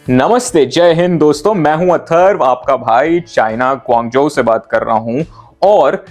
नमस्ते, जय हिंद दोस्तों। मैं हूं अथर्व, आपका भाई चाइना ग्वांगझोउ से बात कर रहा हूं। और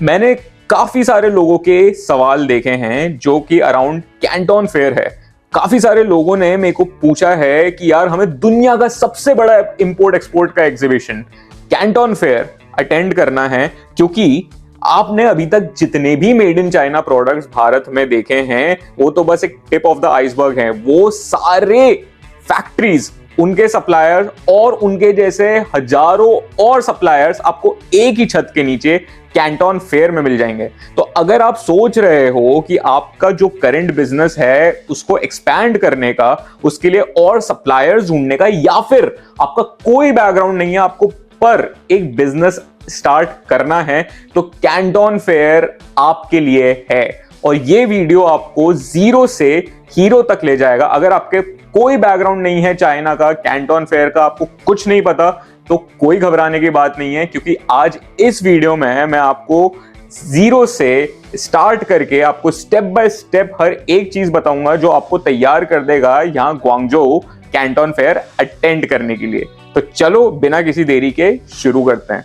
मैंने काफी सारे लोगों के सवाल देखे हैं जो कि अराउंड कैंटोन फेयर है। काफी सारे लोगों ने मेरे को पूछा है कि यार हमें दुनिया का सबसे बड़ा इंपोर्ट एक्सपोर्ट का एग्जीबिशन कैंटोन फेयर अटेंड करना है, क्योंकि आपने अभी तक जितने भी made in China products Bharat में देखे हैं वो तो बस एक टिप ऑफ द आइसबर्ग हैं। वो सारे फैक्ट्रीज, उनके सप्लायर्स और उनके जैसे हजारों और सप्लायर्स आपको एक ही छत के नीचे कैंटोन फेयर में मिल जाएंगे। तो अगर आप सोच रहे हो कि आपका जो करंट बिजनेस है उसको एक्सपैंड करने का, उसके लिए और सप्लायर्स ढूंढने का, या फिर आपका कोई बैकग्राउंड नहीं है आपको पर एक बिजनेस स्टार्ट करना है, तो कैंटोन फेयर आपके लिए है। और ये वीडियो आपको जीरो से हीरो तक ले जाएगा। अगर आपके कोई बैकग्राउंड नहीं है चाइना का, कैंटोन फेयर का आपको कुछ नहीं पता, तो कोई घबराने की बात नहीं है, क्योंकि आज इस वीडियो में मैं आपको जीरो से स्टार्ट करके आपको स्टेप बाय स्टेप हर एक चीज बताऊंगा जो आपको तैयार कर देगा यहां ग्वांगझोउ कैंटोन फेयर अटेंड करने के लिए। तो चलो बिना किसी देरी के शुरू करते हैं।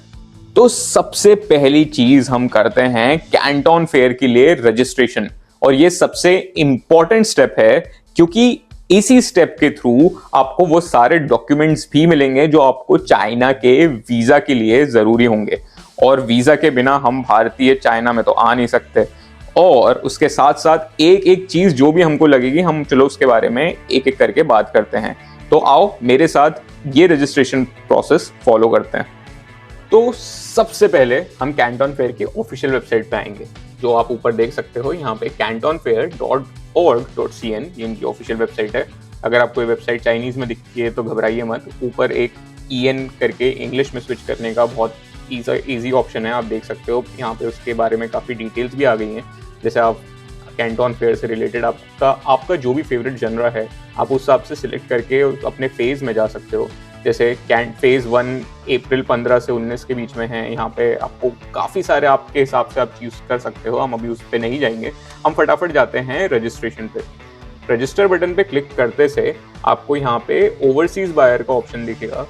तो सबसे पहली चीज हम करते हैं कैंटोन फेयर के लिए रजिस्ट्रेशन, और ये सबसे इंपॉर्टेंट स्टेप है, क्योंकि इसी स्टेप के थ्रू आपको वो सारे डॉक्यूमेंट्स भी मिलेंगे जो आपको चाइना के वीजा के लिए जरूरी होंगे। और वीजा के बिना हम भारतीय चाइना में तो आ नहीं सकते। और उसके साथ साथ एक एक चीज जो भी हमको लगेगी, हम चलो उसके बारे में एक एक करके बात करते हैं। तो आओ मेरे साथ ये रजिस्ट्रेशन प्रोसेस फॉलो करते हैं। तो सबसे पहले हम कैंटोन फेयर की ऑफिशियल वेबसाइट पे आएंगे, जो आप ऊपर देख सकते हो यहाँ पे cantonfair.org.cn, ये इनकी ऑफिशियल वेबसाइट है। अगर आपको ये वेबसाइट चाइनीज में दिखती है तो घबराइए मत, ऊपर एक EN करके इंग्लिश में स्विच करने का बहुत ईजी ऑप्शन है, आप देख सकते हो। यहाँ पे उसके बारे में काफ़ी डिटेल्स भी आ गई हैं। जैसे आप कैंटोन फेयर से रिलेटेड आपका जो भी फेवरेट जनरा है, आप उस हिसाब से सिलेक्ट करके अपने फेज में जा सकते हो। जैसे फेज 1 अप्रैल 15 से 19 के बीच में है। यहाँ पे आपको काफ़ी सारे आपके हिसाब से आप चूज कर सकते हो, हम अभी उस पर नहीं जाएंगे। हम फटाफट जाते हैं रजिस्ट्रेशन पे। रजिस्टर बटन पे क्लिक करते से आपको यहाँ पे ओवरसीज बायर का ऑप्शन दिखेगा।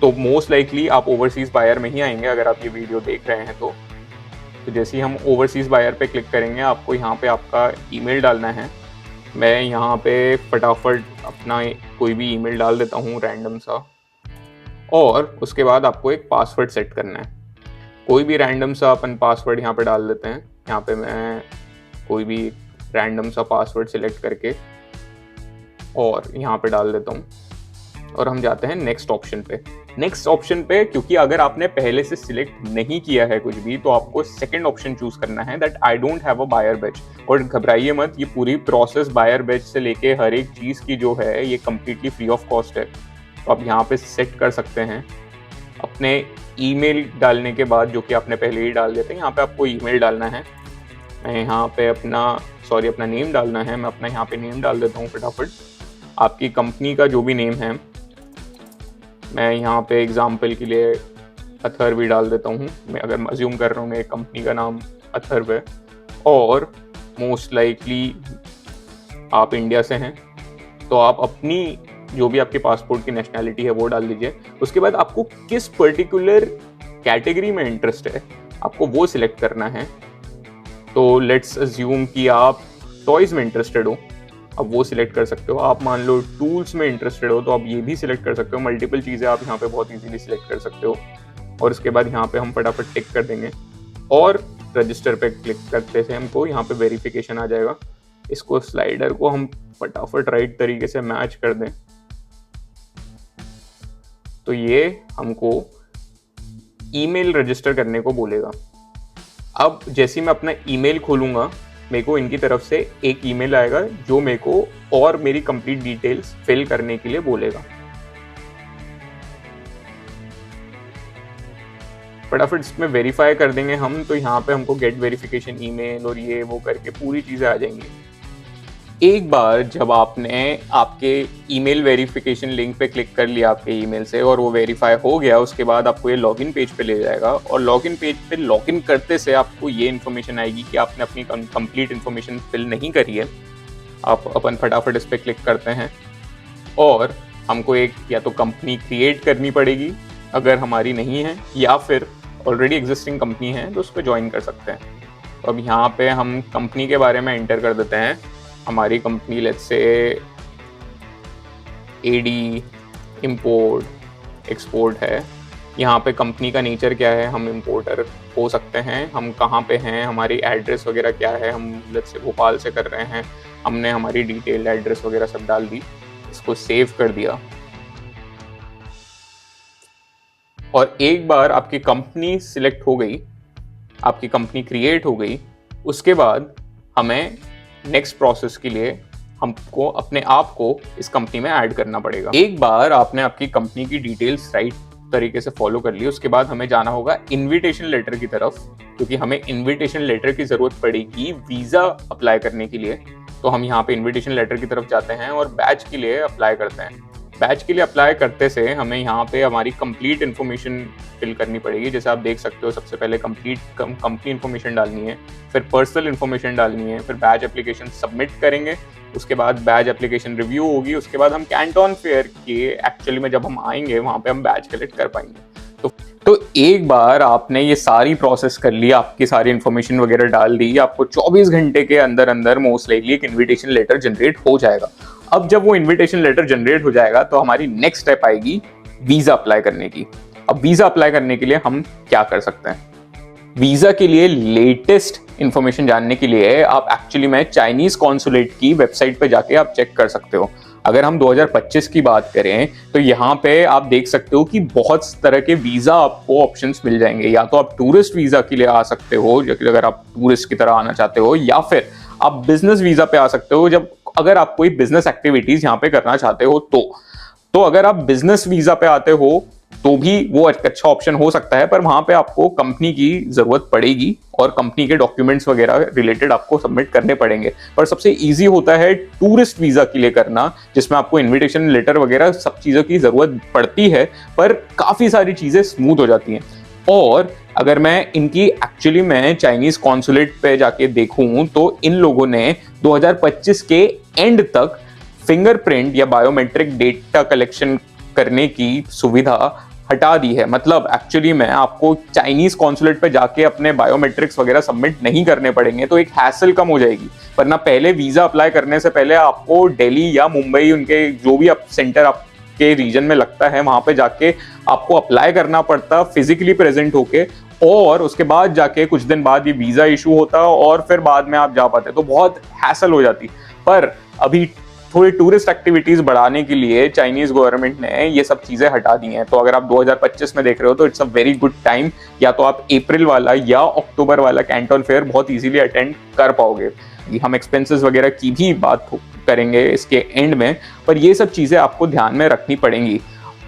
तो मोस्ट लाइकली आप ओवरसीज बायर में ही आएंगे अगर आप ये वीडियो देख रहे हैं तो। जैसे ही हम ओवरसीज बायर पे क्लिक करेंगे, आपको यहाँ पे आपका ईमेल डालना है। मैं यहाँ पे फटाफट अपना कोई भी ईमेल डाल देता हूँ रैंडम सा, और उसके बाद आपको एक पासवर्ड सेट करना है। कोई भी रैंडम सा अपन पासवर्ड यहाँ पे डाल देते हैं। यहाँ पे मैं कोई भी रैंडम सा पासवर्ड सिलेक्ट करके और यहाँ पे डाल देता हूँ, और हम जाते हैं नेक्स्ट ऑप्शन पे। नेक्स्ट ऑप्शन पे, क्योंकि अगर आपने पहले से सिलेक्ट नहीं किया है कुछ भी, तो आपको सेकंड ऑप्शन चूज करना है, that I don't have a buyer batch. और घबराइए मत, ये पूरी प्रोसेस बायर बैच से लेके हर एक चीज की जो है ये कंप्लीटली फ्री ऑफ कॉस्ट है। तो आप यहाँ पे सेट कर सकते हैं अपने ईमेल डालने के बाद, जो कि आपने पहले ही डाल देते हैं। यहाँ पे आपको ईमेल डालना है। मैं यहाँ पे अपना नेम डालना है। मैं अपना यहाँ पे नेम डाल देता हूँ फटाफट। आपकी कंपनी का जो भी नेम है, मैं यहाँ पे एग्जाम्पल के लिए अथर्व भी डाल देता हूँ। मैं अगर अज्यूम कर रहा हूँ मेरी कंपनी का नाम अथर्व है, और मोस्ट लाइकली आप इंडिया से हैं, तो आप अपनी जो भी आपके पासपोर्ट की नेशनैलिटी है वो डाल दीजिए। उसके बाद आपको किस पर्टिकुलर कैटेगरी में इंटरेस्ट है आपको वो सिलेक्ट करना है। तो लेट्स अज्यूम कि आप टॉयज में इंटरेस्टेड हो, अब वो सिलेक्ट कर सकते हो। आप मान लो टूल्स में इंटरेस्टेड हो तो आप ये भी सिलेक्ट कर सकते हो। मल्टीपल चीज़ें आप यहाँ पे बहुत इजीली सिलेक्ट कर सकते हो। और उसके बाद यहाँ पे हम फटाफट टिक कर देंगे, और रजिस्टर पे क्लिक करते से हमको यहाँ पे वेरिफिकेशन आ जाएगा। इसको स्लाइडर को हम फटाफट राइट तरीके से मैच कर दें, तो ये हमको ईमेल रजिस्टर करने को बोलेगा। अब जैसे ही मैं अपना ईमेल खोलूंगा, मेरे को इनकी तरफ से एक ईमेल आएगा जो मेरे को और मेरी कंप्लीट डिटेल्स फिल करने के लिए बोलेगा। फटाफट इसमें वेरीफाई कर देंगे हम। तो यहाँ पे हमको गेट वेरिफिकेशन ईमेल और ये वो करके पूरी चीज़ें आ जाएंगी। एक बार जब आपने आपके ईमेल वेरिफिकेशन लिंक पे क्लिक कर लिया आपके ईमेल से, और वो वेरीफाई हो गया, उसके बाद आपको ये लॉगिन पेज पे ले जाएगा। और लॉगिन पेज पे लॉगिन करते से आपको ये इन्फॉर्मेशन आएगी कि आपने अपनी कंप्लीट इन्फॉर्मेशन फिल नहीं करी है। आप अपन फटाफट इस पर क्लिक करते हैं, और हमको एक या तो कंपनी क्रिएट करनी पड़ेगी अगर हमारी नहीं है, या फिर ऑलरेडी एग्जिस्टिंग कंपनी है तो उस पर ज्वाइन कर सकते हैं। तो अब यहाँ पे हम कंपनी के बारे में एंटर कर देते हैं। हमारी company let's say AD import export है। यहाँ पे कंपनी का नेचर क्या है, हम इंपोर्टर हो सकते हैं, हम कहाँ पे हैं, हमारी एड्रेस वगैरह क्या है, हम लेट्स से भोपाल से कर रहे हैं, हमने हमारी डिटेल एड्रेस वगैरह सब डाल दी, इसको सेव कर दिया। और एक बार आपकी कंपनी सिलेक्ट हो गई, आपकी कंपनी क्रिएट हो गई, उसके बाद हमें नेक्स्ट प्रोसेस के लिए हमको अपने आप को इस कंपनी में ऐड करना पड़ेगा। एक बार आपने आपकी कंपनी की डिटेल्स राइट तरीके से फॉलो कर ली, उसके बाद हमें जाना होगा इनविटेशन लेटर की तरफ, क्योंकि हमें इनविटेशन लेटर की जरूरत पड़ेगी वीजा अप्लाई करने के लिए। तो हम यहाँ पे इनविटेशन लेटर की तरफ जाते हैं और बैच के लिए अप्लाई करते हैं। बैच के लिए अप्लाई करते से हमें यहाँ पे हमारी कंप्लीट इन्फॉर्मेशन फिल करनी पड़ेगी। जैसे आप देख सकते हो, सबसे पहले कंप्लीट कंपनी इन्फॉर्मेशन डालनी है, फिर पर्सनल इन्फॉर्मेशन डालनी है, फिर बैच एप्लीकेशन सबमिट करेंगे, उसके बाद बैच एप्लीकेशन रिव्यू होगी, उसके बाद हम कैंटन फेयर के एक्चुअली में जब हम आएंगे वहाँ पे हम बैच कलेक्ट कर पाएंगे। तो एक बार आपने ये सारी प्रोसेस कर ली, आपकी सारी इन्फॉर्मेशन वगैरह डाल दी, आपको 24 घंटे के अंदर अंदर मोस्ट लाइकली एक इन्विटेशन लेटर जनरेट हो जाएगा। अब जब वो इन्विटेशन लेटर जनरेट हो जाएगा तो हमारी नेक्स्ट स्टेप आएगी वीजा अप्लाई करने की। अब वीजा अप्लाई करने के लिए हम क्या कर सकते हैं? वीजा के लिए लेटेस्ट इंफॉर्मेशन जानने के लिए आप एक्चुअली में चाइनीज कॉन्सुलेट की वेबसाइट पे जाके आप चेक कर सकते हो। अगर हम 2025 की बात करें तो यहाँ पे आप देख सकते हो कि बहुत तरह के वीजा आपको ऑप्शंस मिल जाएंगे। या तो आप टूरिस्ट वीजा के लिए आ सकते हो, अगर आप टूरिस्ट की तरह आना चाहते हो, या फिर आप बिजनेस वीजा पे आ सकते हो जब अगर आप कोई बिजनेस एक्टिविटीज यहाँ पे करना चाहते हो। तो अगर आप बिजनेस वीजा पे आते हो तो भी वो अच्छा ऑप्शन हो सकता है, पर वहां पे आपको कंपनी की जरूरत पड़ेगी और कंपनी के डॉक्यूमेंट्स वगैरह रिलेटेड आपको सबमिट करने पड़ेंगे। पर सबसे इजी होता है टूरिस्ट वीजा के लिए करना, जिसमें आपको इनविटेशन लेटर वगैरह सब चीजों की जरूरत पड़ती है, पर काफी सारी चीजें स्मूथ हो जाती हैं। और अगर मैं इनकी एक्चुअली मैं चाइनीज कॉन्सुलेट पे जाके देखूं तो इन लोगों ने 2025 के एंड तक फिंगरप्रिंट या बायोमेट्रिक डेटा कलेक्शन करने की सुविधा हटा दी है। मतलब एक्चुअली में आपको चाइनीज कॉन्सुलेट पे जाके अपने बायोमेट्रिक्स वगैरह सबमिट नहीं करने पड़ेंगे, तो एक हैसल कम हो जाएगी। वरना पहले वीजा अप्लाई करने से पहले आपको दिल्ली या मुंबई, उनके जो भी आप सेंटर आपके रीजन में लगता है वहां पे जाके आपको अप्लाई करना पड़ता फिजिकली प्रेजेंट होके, और उसके बाद जाके कुछ दिन बाद ये वीजा इशू होता और फिर बाद में आप जा पाते, तो बहुत हैसल हो जाती। पर अभी थोड़ी टूरिस्ट एक्टिविटीज बढ़ाने के लिए चाइनीज गवर्नमेंट ने ये सब चीजें हटा दी हैं। तो अगर आप 2025 में देख रहे हो तो it's a very good time, या तो आप अप्रैल वाला या अक्टूबर वाला कैंटन फेयर बहुत इजीली अटेंड कर पाओगे। हम एक्सपेंसेस वगैरह की भी बात करेंगे इसके एंड में, पर ये सब चीजें आपको ध्यान में रखनी पड़ेंगी।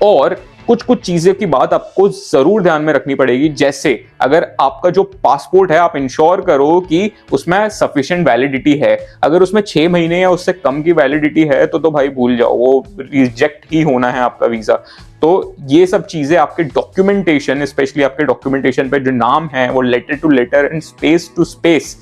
और कुछ चीजें की बात आपको जरूर ध्यान में रखनी पड़ेगी, जैसे अगर आपका जो पासपोर्ट है आप इंश्योर करो कि उसमें सफिशिएंट वैलिडिटी है। अगर उसमें 6 महीने या उससे कम की वैलिडिटी है तो भाई भूल जाओ, वो रिजेक्ट ही होना है आपका वीजा। तो ये सब चीजें आपके डॉक्यूमेंटेशन, स्पेशली आपके डॉक्यूमेंटेशन पे जो नाम है वो letter to letter and space to space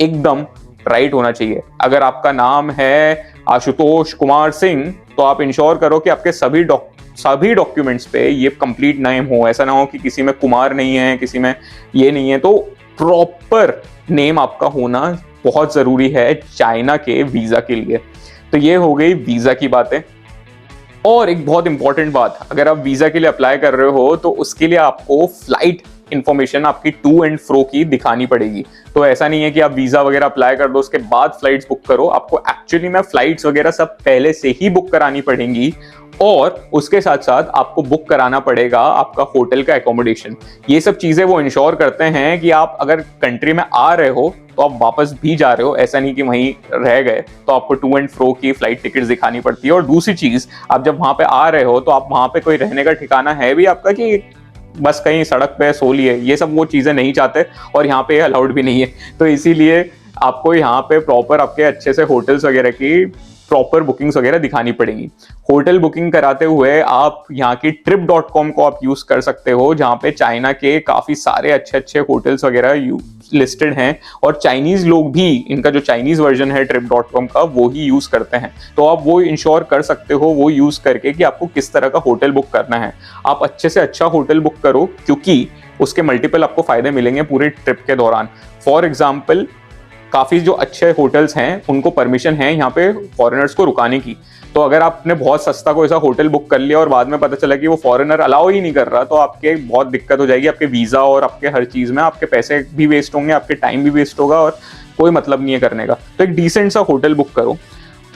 एकदम राइट होना चाहिए। अगर आपका नाम है आशुतोष कुमार सिंह तो आप इंश्योर करो कि आपके सभी डॉक्यूमेंट्स पे ये कंप्लीट नेम हो। ऐसा ना हो कि किसी में कुमार नहीं है, किसी में ये नहीं है। तो प्रॉपर नेम आपका होना बहुत जरूरी है चाइना के वीजा के लिए। तो ये हो गई वीजा की बातें। और एक बहुत इंपॉर्टेंट बात, अगर आप वीजा के लिए अप्लाई कर रहे हो तो उसके लिए आपको फ्लाइट इंफॉर्मेशन आपकी टू एंड फ्रो की दिखानी पड़ेगी। तो ऐसा नहीं है कि आप वीजा वगैरह अप्लाई कर दो उसके बाद फ्लाइट्स बुक करो, आपको एक्चुअली में फ्लाइट्स वगैरह सब पहले से ही बुक करानी पड़ेंगी। और उसके साथ साथ आपको बुक कराना पड़ेगा आपका होटल का एकोमोडेशन। ये सब चीजें वो इंश्योर करते हैं कि आप अगर कंट्री में आ रहे हो तो आप वापस भी जा रहे हो, ऐसा नहीं कि वहीं रह गए। तो आपको टू एंड फ्रो की फ्लाइट टिकट्स दिखानी पड़ती है। और दूसरी चीज, आप जब वहां पे आ रहे हो तो आप वहां पे कोई रहने का ठिकाना है भी आपका कि बस कहीं सड़क पे सो लिए, ये सब वो चीजें नहीं चाहते और यहाँ पे अलाउड भी नहीं है। तो इसीलिए आपको यहाँ पे प्रॉपर आपके अच्छे से होटल्स वगैरह की प्रॉपर बुकिंग्स वगैरह दिखानी पड़ेंगी। होटल बुकिंग कराते हुए आप यहाँ की trip.com को आप यूज कर सकते हो, जहाँ पे चाइना के काफी सारे अच्छे अच्छे होटल्स वगैरह लिस्टेड हैं, और चाइनीज लोग भी इनका जो चाइनीज वर्जन है trip.com का वो ही यूज करते हैं। तो आप वो इंश्योर कर सकते हो वो यूज करके कि आपको किस तरह का होटल बुक करना है। आप अच्छे से अच्छा होटल बुक करो, क्योंकि उसके मल्टीपल आपको फायदे मिलेंगे पूरे ट्रिप के दौरान। फॉर एग्जाम्पल, काफी जो अच्छे होटल्स हैं उनको परमिशन है यहाँ पे फॉरेनर्स को रुकाने की। तो अगर आपने बहुत सस्ता कोई सा होटल बुक कर लिया और बाद में पता चला कि वो फॉरेनर अलाउ ही नहीं कर रहा, तो आपके बहुत दिक्कत हो जाएगी, आपके वीजा और आपके हर चीज में आपके पैसे भी वेस्ट होंगे, आपके टाइम भी वेस्ट होगा, और कोई मतलब नहीं है करने का। तो एक डिसेंट सा होटल बुक करो।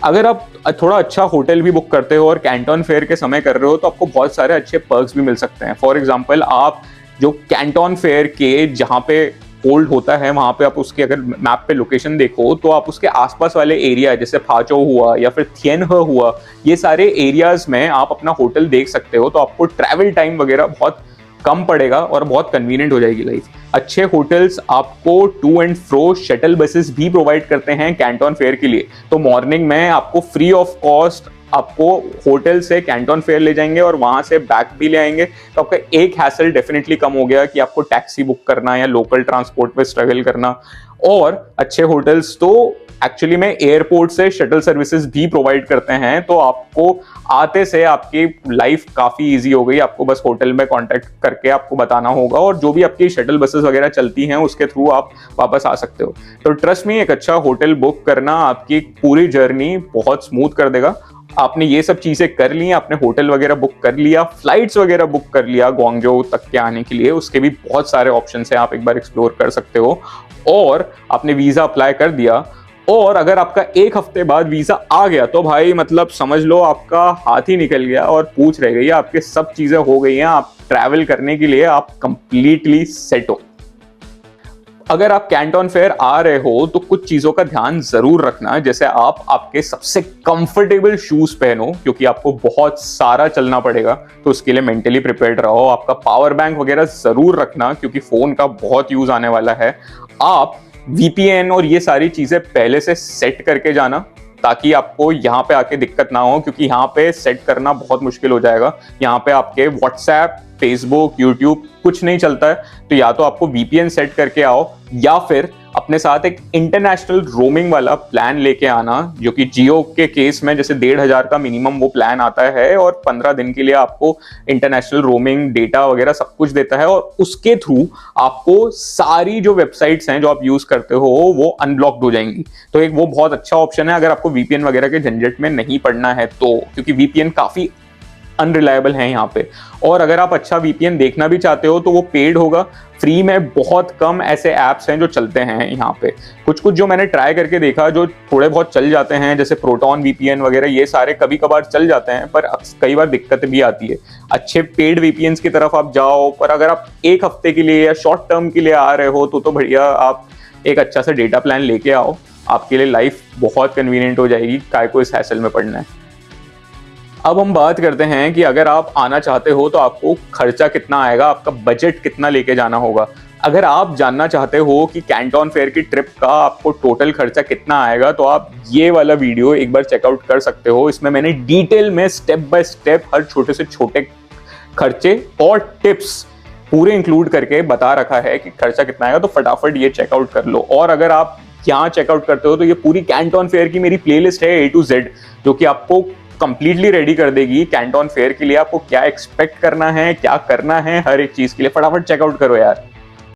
अगर आप थोड़ा अच्छा होटल भी बुक करते हो और कैंटन फेयर के समय कर रहे हो, तो आपको बहुत सारे अच्छे पर्क्स भी मिल सकते हैं। फॉर एग्जाम्पल, आप जो कैंटन फेयर के जहाँ पे होल्ड होता है वहां पे आप उसके अगर मैप पे लोकेशन देखो, तो आप उसके आसपास वाले एरिया जैसे फाचो हुआ या फिर थियनहे हुआ, ये सारे एरियाज में आप अपना होटल देख सकते हो। तो आपको ट्रैवल टाइम वगैरह बहुत कम पड़ेगा और बहुत कन्वीनियंट हो जाएगी लाइफ। अच्छे होटल्स आपको to and fro shuttle buses भी प्रोवाइड करते हैं कैंटन फेयर के लिए। तो मॉर्निंग में आपको फ्री ऑफ कॉस्ट आपको होटल से कैंटन फेयर ले जाएंगे और वहां से बैक भी ले आएंगे। तो आपका एक हैसल डेफिनेटली कम हो गया कि आपको टैक्सी बुक करना या लोकल ट्रांसपोर्ट पे स्ट्रगल करना। और अच्छे होटल्स तो एक्चुअली में एयरपोर्ट से शटल सर्विसेज भी प्रोवाइड करते हैं। तो आपको आते से आपकी लाइफ काफी इजी हो गई। आपको बस होटल में कांटेक्ट करके आपको बताना होगा, और जो भी आपकी शटल बसेस वगैरह चलती हैं उसके थ्रू आप वापस आ सकते हो। तो ट्रस्ट मी, एक अच्छा होटल बुक करना आपकी पूरी जर्नी बहुत स्मूथ कर देगा। आपने ये सब चीजें कर ली, आपने होटल वगैरह बुक कर लिया, फ्लाइट्स वगैरह बुक कर लिया ग्वांगझो तक के आने के लिए, उसके भी बहुत सारे ऑप्शन हैं, आप एक बार एक्सप्लोर कर सकते हो। और आपने वीजा अप्लाई कर दिया, और अगर आपका एक हफ्ते बाद वीजा आ गया तो भाई मतलब समझ लो आपका हाथ ही निकल गया और पूछ रह गई, आपके सब चीजें हो गई हैं, आप ट्रैवल करने के लिए आप कंप्लीटली सेट हो। अगर आप कैंटन फेयर आ रहे हो तो कुछ चीजों का ध्यान जरूर रखना, जैसे आप आपके सबसे कंफर्टेबल शूज पहनो, क्योंकि आपको बहुत सारा चलना पड़ेगा। तो उसके लिए मेंटली प्रिपेयर्ड रहो। आपका पावर बैंक वगैरह जरूर रखना, क्योंकि फोन का बहुत यूज आने वाला है। आप VPN और ये सारी चीजें पहले से सेट करके जाना, ताकि आपको यहाँ पे आके दिक्कत ना हो, क्योंकि यहाँ पे सेट करना बहुत मुश्किल हो जाएगा। यहाँ पे आपके व्हाट्सएप, फेसबुक, यूट्यूब कुछ नहीं चलता है। तो या तो आपको VPN सेट करके आओ, या फिर अपने साथ एक इंटरनेशनल रोमिंग वाला प्लान लेके आना, जो कि जियो के केस में जैसे 1500 का मिनिमम वो प्लान आता है, और 15 दिन के लिए आपको इंटरनेशनल रोमिंग डेटा वगैरह सब कुछ देता है। और उसके थ्रू आपको सारी जो वेबसाइट्स हैं जो आप यूज करते हो वो अनब्लॉक्ड हो जाएंगी। तो एक वो बहुत अच्छा ऑप्शन है अगर आपको VPN वगैरह के झंझट में नहीं पड़ना है तो, क्योंकि VPN काफी अनरिलायबल है यहाँ पे। और अगर आप अच्छा VPN देखना भी चाहते हो तो वो पेड होगा। फ्री में बहुत कम ऐसे ऐप्स हैं जो चलते हैं यहाँ पे। कुछ कुछ जो मैंने ट्राई करके देखा जो थोड़े बहुत चल जाते हैं, जैसे प्रोटॉन VPN वगैरह, ये सारे कभी कभार चल जाते हैं, पर कई बार दिक्कत भी आती है। अच्छे पेड VPNs की तरफ आप जाओ। पर अगर आप एक हफ्ते के लिए या शॉर्ट टर्म के लिए आ रहे हो तो बढ़िया आप एक अच्छा सा डेटा प्लान लेके आओ। आपके लिए लाइफ बहुत कन्वीनियंट हो जाएगी, काय को इस हैसल में पड़ना है। अब हम बात करते हैं कि अगर आप आना चाहते हो तो आपको खर्चा कितना आएगा, आपका बजट कितना लेके जाना होगा। अगर आप जानना चाहते हो कि कैंटन फेयर की ट्रिप का आपको टोटल खर्चा कितना आएगा, तो आप ये वाला वीडियो एक बार चेकआउट कर सकते हो। इसमें मैंने डिटेल में स्टेप बाय स्टेप हर छोटे से छोटे खर्चे और टिप्स पूरे इंक्लूड करके बता रखा है कि खर्चा कितना आएगा। तो फटाफट ये चेकआउट कर लो। और अगर आप यहाँ चेकआउट करते हो तो ये पूरी कैंटन फेयर की मेरी प्लेलिस्ट है A to Z, जो कि आपको कंप्लीटली रेडी कर देगी कैंटन फेयर के लिए। आपको क्या एक्सपेक्ट करना है, क्या करना है, हर एक चीज के लिए फटाफट चेकआउट करो यार।